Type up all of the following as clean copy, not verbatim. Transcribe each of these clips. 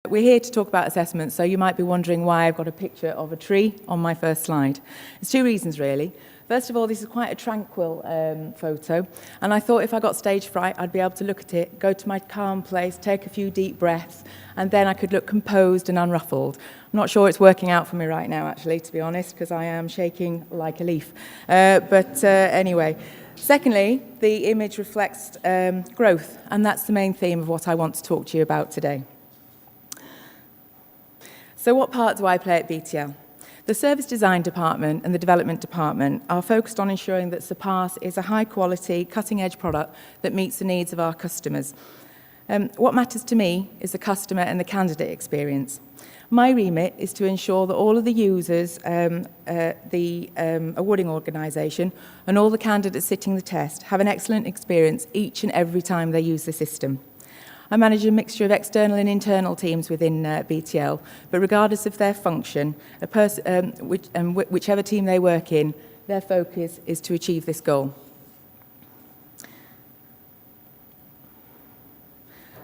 We're here to talk about assessments, so you might be wondering why I've got a picture of a tree on my first slide. There's two reasons, really. First of all, this is quite a tranquil photo, and I thought if I got stage fright, I'd be able to look at it, go to my calm place, take a few deep breaths, and then I could look composed and unruffled. I'm not sure it's working out for me right now, actually, to be honest, because I am shaking like a leaf. Anyway. Secondly, the image reflects growth, and that's the main theme of what I want to talk to you about today. So what part do I play at BTL? The Service Design Department and the Development Department are focused on ensuring that Surpass is a high-quality, cutting-edge product that meets the needs of our customers. What matters to me is the customer and the candidate experience. My remit is to ensure that all of the users, the awarding organisation, and all the candidates sitting the test have an excellent experience each and every time they use the system. I manage a mixture of external and internal teams within BTL, but regardless of their function, whichever team they work in, their focus is to achieve this goal.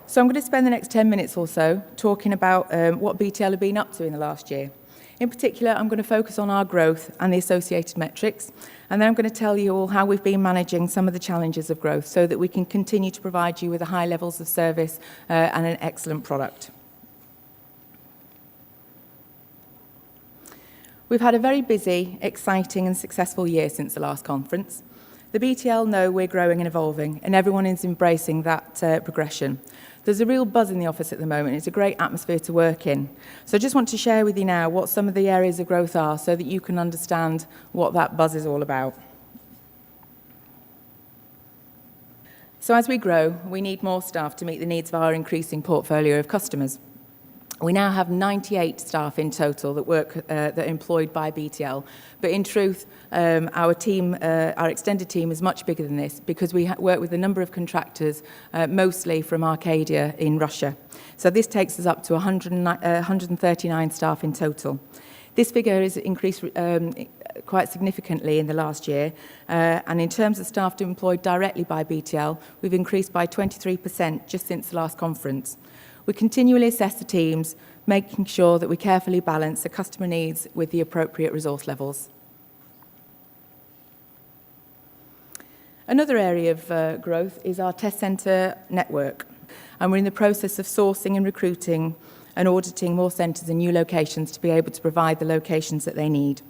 So I'm going to spend the next 10 minutes or so talking about what BTL have been up to in the last year. In particular, I'm going to focus on our growth and the associated metrics, and then I'm going to tell you all how we've been managing some of the challenges of growth so that we can continue to provide you with high levels of service and an excellent product. We've had a very busy, exciting and successful year since the last conference. The BTL know we're growing and evolving, and everyone is embracing that progression. There's a real buzz in the office at the moment. It's a great atmosphere to work in. So I just want to share with you now what some of the areas of growth are so that you can understand what that buzz is all about. So as we grow, we need more staff to meet the needs of our increasing portfolio of customers. We now have 98 staff in total that that are employed by BTL, but in truth, our extended team is much bigger than this because we work with a number of contractors, mostly from Arcadia in Russia. So this takes us up to 139 staff in total. This figure has increased quite significantly in the last year, and in terms of staff employed directly by BTL, we've increased by 23% just since the last conference. We continually assess the teams, making sure that we carefully balance the customer needs with the appropriate resource levels. Another area of growth is our test centre network, and we're in the process of sourcing and recruiting and auditing more centres and new locations to be able to provide the locations that they need.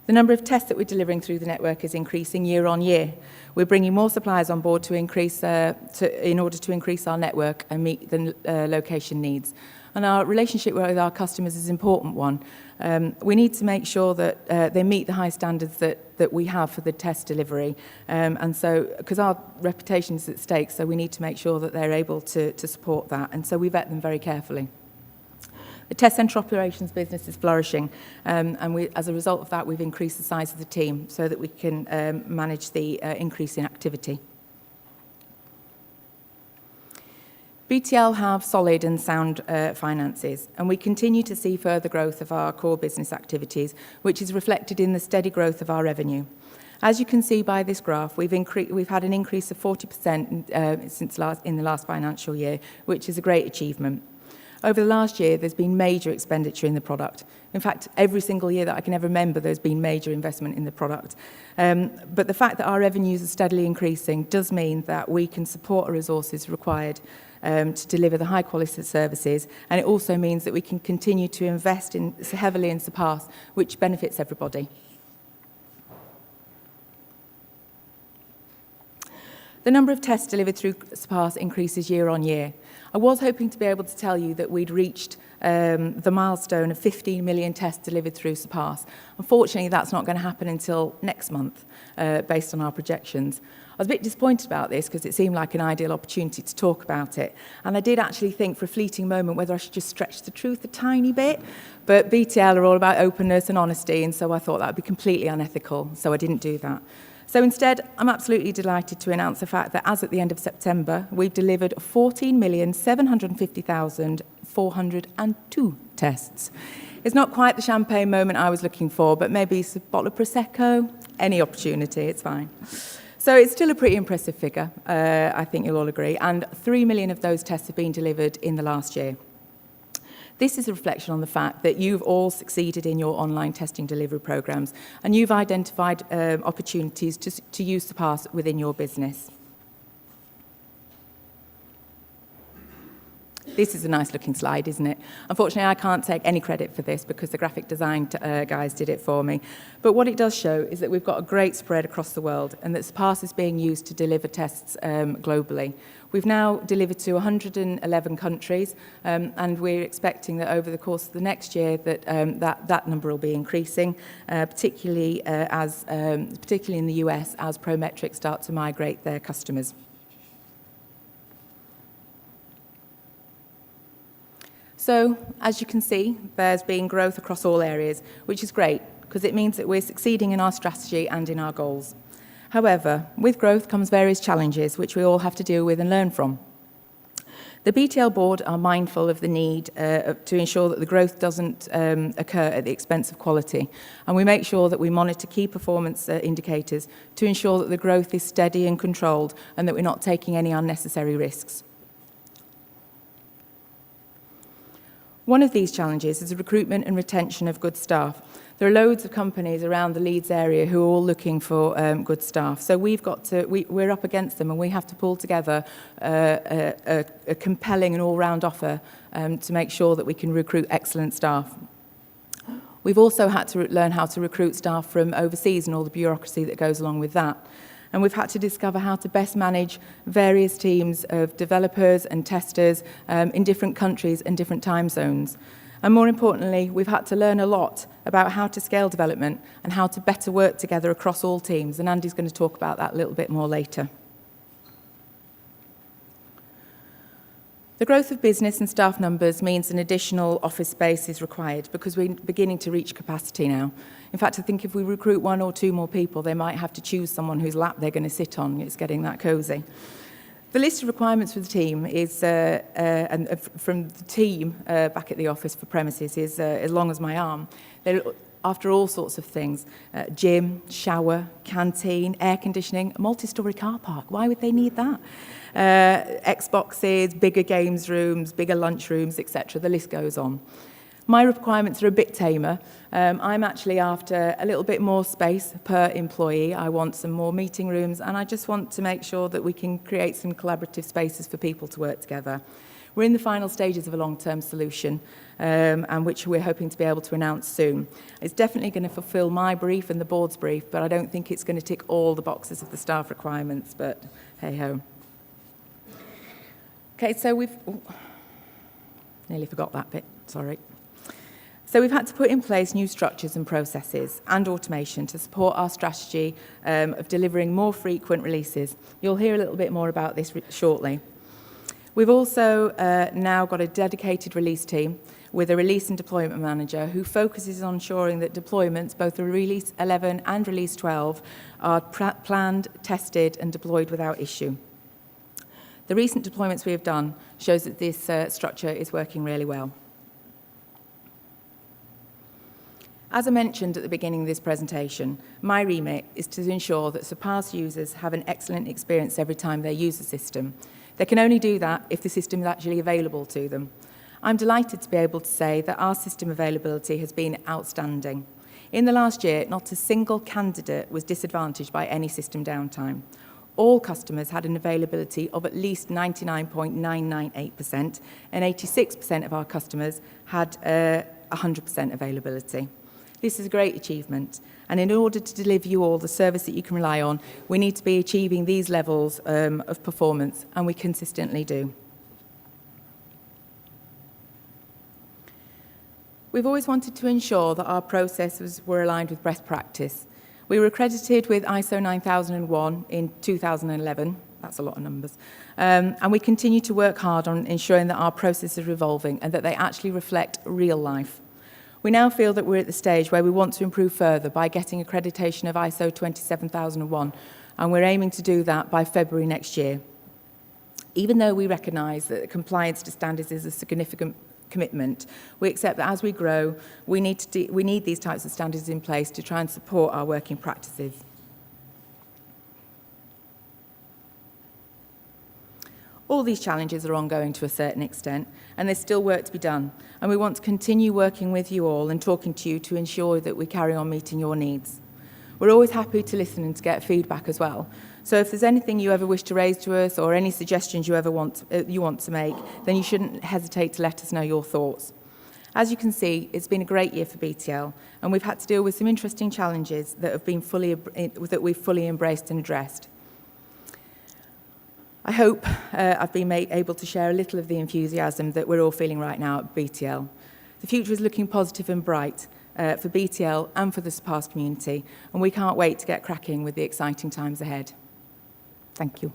The number of tests that we're delivering through the network is increasing year on year. We're bringing more suppliers on board in order to increase our network and meet the location needs. And our relationship with our customers is an important one. We need to make sure that they meet the high standards that we have for the test delivery. And so, because our reputation is at stake, so we need to make sure that they're able to support that. And so we vet them very carefully. The test centre operations business is flourishing, and as a result of that, we've increased the size of the team so that we can manage the increase in activity. BTL have solid and sound finances, and we continue to see further growth of our core business activities, which is reflected in the steady growth of our revenue. As you can see by this graph, we've had an increase of 40% in the last financial year, which is a great achievement. Over the last year, there's been major expenditure in the product. In fact, every single year that I can ever remember, there's been major investment in the product. But the fact that our revenues are steadily increasing does mean that we can support the resources required to deliver the high quality services, and it also means that we can continue to invest heavily in Surpass, which benefits everybody. The number of tests delivered through Surpass increases year on year. I was hoping to be able to tell you that we'd reached the milestone of 15 million tests delivered through Surpass. Unfortunately, that's not going to happen until next month, based on our projections. I was a bit disappointed about this because it seemed like an ideal opportunity to talk about it. And I did actually think for a fleeting moment whether I should just stretch the truth a tiny bit. But BTL are all about openness and honesty, and so I thought that would be completely unethical, so I didn't do that. So instead, I'm absolutely delighted to announce the fact that as at the end of September, we've delivered 14,750,402 tests. It's not quite the champagne moment I was looking for, but maybe it's a bottle of Prosecco, any opportunity, it's fine. So it's still a pretty impressive figure, I think you'll all agree, and 3 million of those tests have been delivered in the last year. This is a reflection on the fact that you've all succeeded in your online testing delivery programs, and you've identified opportunities to use Surpass within your business. This is a nice looking slide, isn't it? Unfortunately, I can't take any credit for this because the graphic design guys did it for me. But what it does show is that we've got a great spread across the world and that Surpass is being used to deliver tests globally. We've now delivered to 111 countries and we're expecting that over the course of the next year that number will be increasing, particularly in the US as Prometric start to migrate their customers. So, as you can see, there's been growth across all areas, which is great, because it means that we're succeeding in our strategy and in our goals. However, with growth comes various challenges, which we all have to deal with and learn from. The BTL board are mindful of the need to ensure that the growth doesn't occur at the expense of quality, and we make sure that we monitor key performance indicators to ensure that the growth is steady and controlled, and that we're not taking any unnecessary risks. One of these challenges is the recruitment and retention of good staff. There are loads of companies around the Leeds area who are all looking for good staff. So we're up against them and we have to pull together a compelling and all-round offer to make sure that we can recruit excellent staff. We've also had to learn how to recruit staff from overseas and all the bureaucracy that goes along with that. And we've had to discover how to best manage various teams of developers and testers in different countries and different time zones. And more importantly, we've had to learn a lot about how to scale development and how to better work together across all teams. And Andy's going to talk about that a little bit more later. The growth of business and staff numbers means an additional office space is required because we're beginning to reach capacity now. In fact, I think if we recruit 1 or 2 more people, they might have to choose someone whose lap they're going to sit on. It's getting that cosy. The list of requirements for the team is, and from the team back at the office for premises, is as long as my arm. They're after all sorts of things: gym, shower, canteen, air conditioning, a multi-storey car park. Why would they need that? Xboxes, bigger games rooms, bigger lunch rooms, etc. The list goes on. My requirements are a bit tamer. I'm actually after a little bit more space per employee. I want some more meeting rooms, and I just want to make sure that we can create some collaborative spaces for people to work together. We're in the final stages of a long-term solution, and which we're hoping to be able to announce soon. It's definitely going to fulfil my brief and the board's brief, but I don't think it's going to tick all the boxes of the staff requirements, but hey-ho. Okay, so nearly forgot that bit, sorry. So we've had to put in place new structures and processes and automation to support our strategy of delivering more frequent releases. You'll hear a little bit more about this shortly. We've also now got a dedicated release team with a release and deployment manager who focuses on ensuring that deployments, both the Release 11 and Release 12, are planned, tested and deployed without issue. The recent deployments we have done shows that this structure is working really well. As I mentioned at the beginning of this presentation, my remit is to ensure that Surpass users have an excellent experience every time they use the system. They can only do that if the system is actually available to them. I'm delighted to be able to say that our system availability has been outstanding. In the last year, not a single candidate was disadvantaged by any system downtime. All customers had an availability of at least 99.998%, and 86% of our customers had 100% availability. This is a great achievement, and in order to deliver you all the service that you can rely on, we need to be achieving these levels of performance, and we consistently do. We've always wanted to ensure that our processes were aligned with best practice. We were accredited with ISO 9001 in 2011. That's a lot of numbers. And we continue to work hard on ensuring that our processes are evolving and that they actually reflect real life. We now feel that we're at the stage where we want to improve further by getting accreditation of ISO 27001, and we're aiming to do that by February next year. Even though we recognise that compliance to standards is a significant commitment, we accept that as we grow, we need these types of standards in place to try and support our working practices. All these challenges are ongoing to a certain extent, and there's still work to be done. And we want to continue working with you all and talking to you to ensure that we carry on meeting your needs. We're always happy to listen and to get feedback as well. So if there's anything you ever wish to raise to us or any suggestions you want to make, then you shouldn't hesitate to let us know your thoughts. As you can see, it's been a great year for BTL, and we've had to deal with some interesting challenges that we've fully embraced and addressed. I hope I've been able to share a little of the enthusiasm that we're all feeling right now at BTL. The future is looking positive and bright for BTL and for the Surpass community, and we can't wait to get cracking with the exciting times ahead. Thank you.